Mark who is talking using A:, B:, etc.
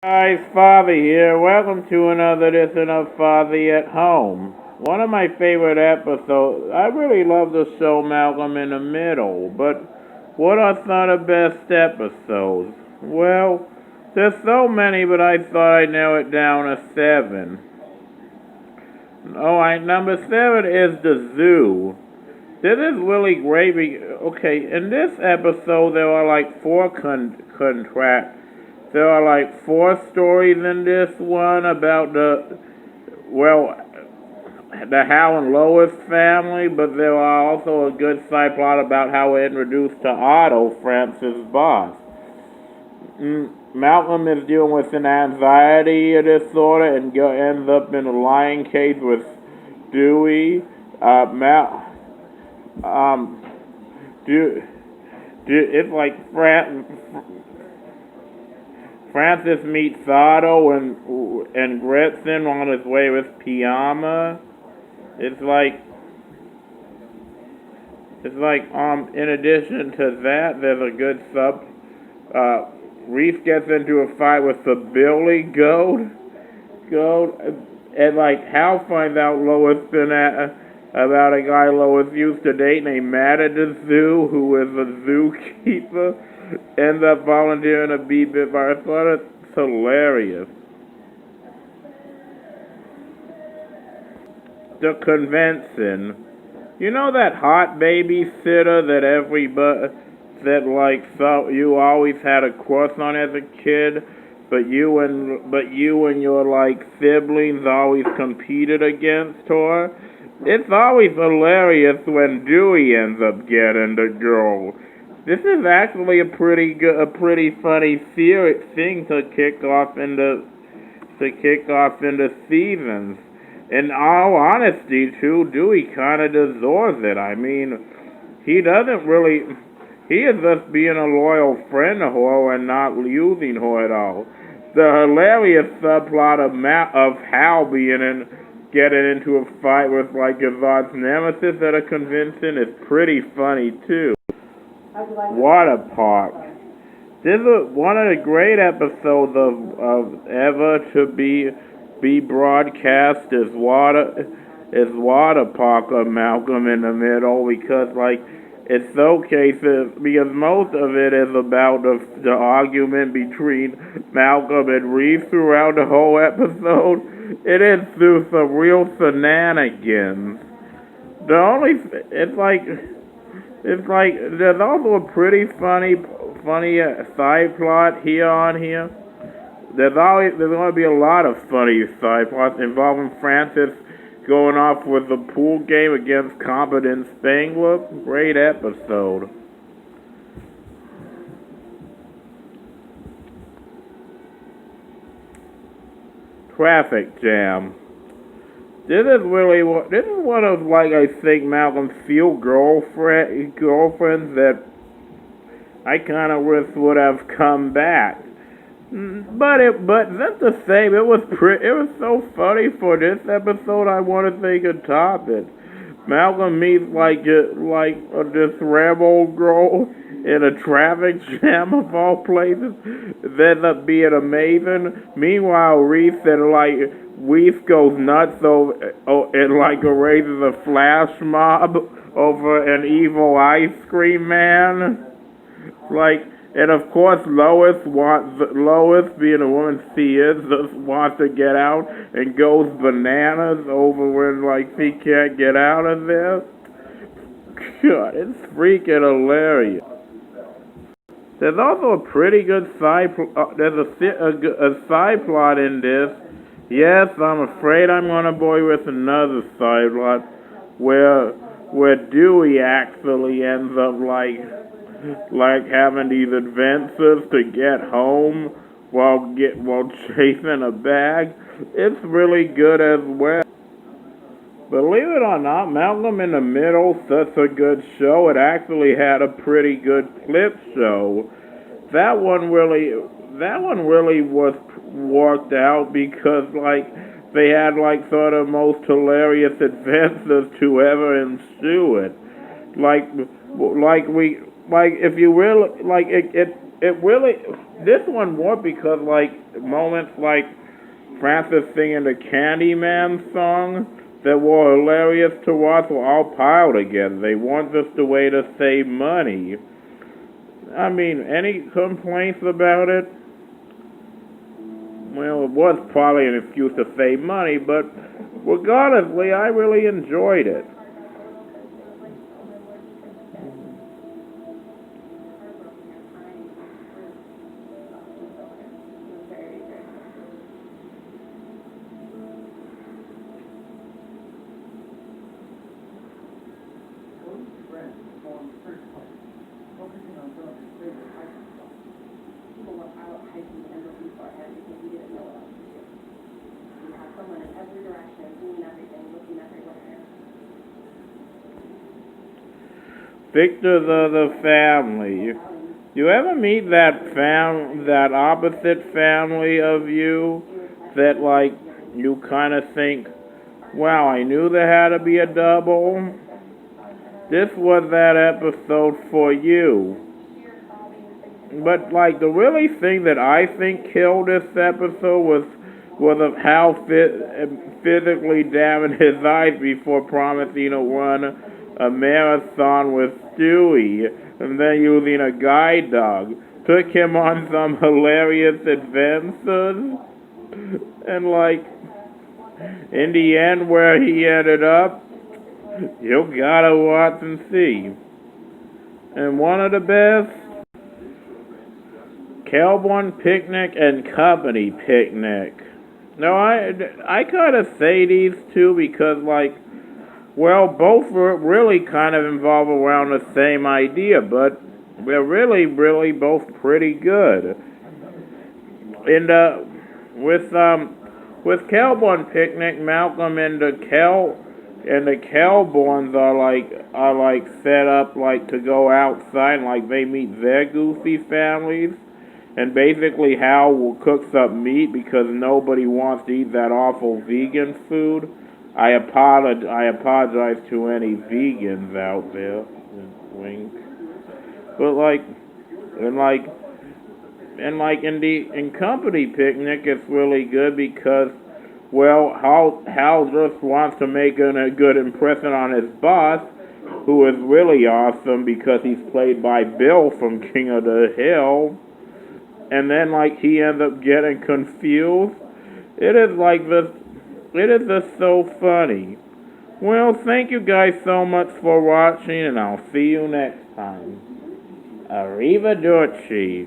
A: Guys, Father here. Welcome to another edition of Father at Home. One of my favorite episodes. I really love the show Malcolm in the Middle, but what are some of the best episodes? Well, there's so many, but I thought I'd narrow it down to seven. Alright, number seven is the zoo. This is really great. Okay, in this episode, there are like four contracts. There are like four stories in this one about well, the Hal and Lois family, but there are also a good side plot about how we're introduced to Otto, Francis' boss. Malcolm is dealing with an anxiety disorder and ends up in a lion cage with Dewey. Um, it's like Francis meets Otto and Gretchen on his way with Piama. It's like in addition to that, there's a good sub. Reese gets into a fight with the Billy Goat, and like Hal finds out Lois been about a guy Lois used to date named Matt at the zoo, who is a zookeeper, ends up volunteering to be bit by. I thought it's hilarious. The convention. You know that hot babysitter that everybody so you always had a crush on as a kid, but you and your like siblings always competed against her. It's always hilarious when Dewey ends up getting the girl. This is actually a pretty funny thing to kick off into seasons. In all honesty, too, Dewey kind of deserves it. I mean, he doesn't really. He is just being a loyal friend to her and not using her at all. The hilarious subplot of Hal getting into a fight with like his arch nemesis at a convention is pretty funny too. Water Park. This is one of the great episodes of ever to be broadcast is Water Park of Malcolm in the Middle because like it showcases because most of it is about the argument between Malcolm and Reese throughout the whole episode. It is through some real shenanigans. The only it's like there's also a pretty funny side plot here on here. There's going to be a lot of funny side plots involving Francis going off with the pool game against Competent Spangler. Great episode. Traffic jam. This is one of like I think Malcolm's few girlfriends that I kind of wish would have come back. But that's the same. It was so funny for this episode. I want to think of top it. Malcolm meets this rebel girl in a traffic jam of all places. It ends up being amazing. Meanwhile, Reese goes nuts and like raises a flash mob over an evil ice cream man. Like, and of course, Lois, being a woman she is, just wants to get out and goes bananas over when like she can't get out of there. God, it's freaking hilarious. There's also a pretty good there's a side plot in this. Yes, I'm afraid I'm gonna bore you with another side plot where Dewey actually ends up like having these adventures to get home while chasing a bag. It's really good as well. Believe it or not, Malcolm in the Middle, such a good show. It actually had a pretty good clip show. That one really, that one really was worked out because like they had like sort of most hilarious adventures to ever ensue it. Like, like we, like if you really like it it really, this one more because like moments like Francis singing the Candyman song that were hilarious to watch were all piled together. They weren't just a way to save money. I mean, any complaints about it? Well, it was probably an excuse to save money, but regardlessly, I really enjoyed it. Victor's other family. You ever meet that opposite family of you that like you kind of think, wow, I knew there had to be a double. This was that episode for you. But like the really thing that I think killed this episode was of how physically damaged his eyes before promising to run a marathon with Stewie, and then using a guide dog. Took him on some hilarious adventures, and like in the end where he ended up, you gotta watch and see. And one of the best, Kelborn Picnic and Company Picnic. No, I kind of say these two because, like, well, both really kind of involve around the same idea, but they're really both pretty good. And with Kelborn Picnic, Malcolm and the Kelborns are like set up like to go outside, and like they meet their goofy families. And basically, Hal will cook some meat because nobody wants to eat that awful vegan food. I apologize to any vegans out there. Wink. But and like, in company picnic, it's really good because, well, Hal just wants to make a good impression on his boss, who is really awesome because he's played by Bill from King of the Hill. And then like he ends up getting confused. It is like this. It is just so funny. Well, thank you guys so much for watching, and I'll see you next time. Arrivederci.